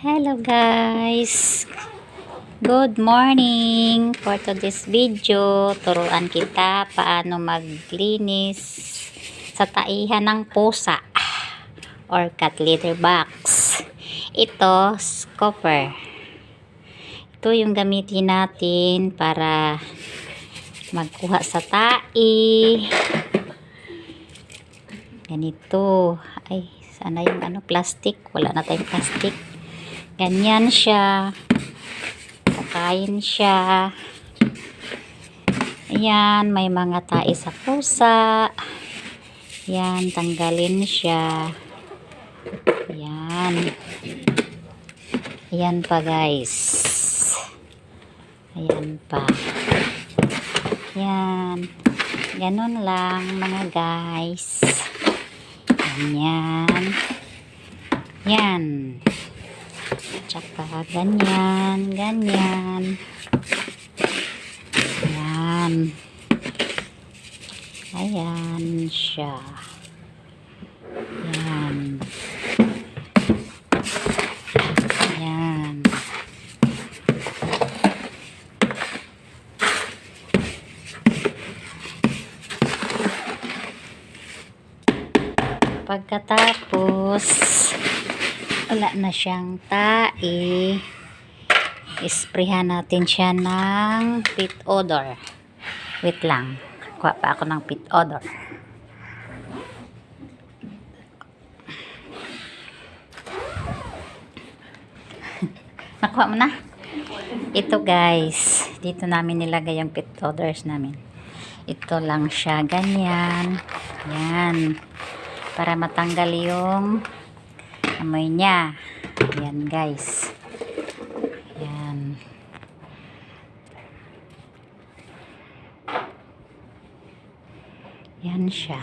Hello guys, good morning. For today's video, turuan kita paano maglinis sa taihan ng pusa or cat litter box. Ito, scooper. Ito yung gamitin natin para magkuha sa tai. Ganito. Ay, sana yung plastic. Wala na tayong plastic. Ganyan siya. Kakain siya. Ayan, may mga tae sa pusa. Ayan, tanggalin siya. Ayan. Ayan pa guys. Ayan pa. Ayan. Ganon lang mga guys. Ganyan. Yan. Tsaka ganyan. Ganyan. Ayan. Ayan siya. Ayan. Ayan. Pagkatapos wala na siyang tae, isprayhan natin siya ng pit odor. Wait lang, kuha pa ako ng pit odor. Nakuha mo na? Ito guys, dito namin nilagay yung pit odors namin. Ito lang siya, ganyan. Yan, para matanggal yung amoy niya. Yan guys. Yan. Yan siya.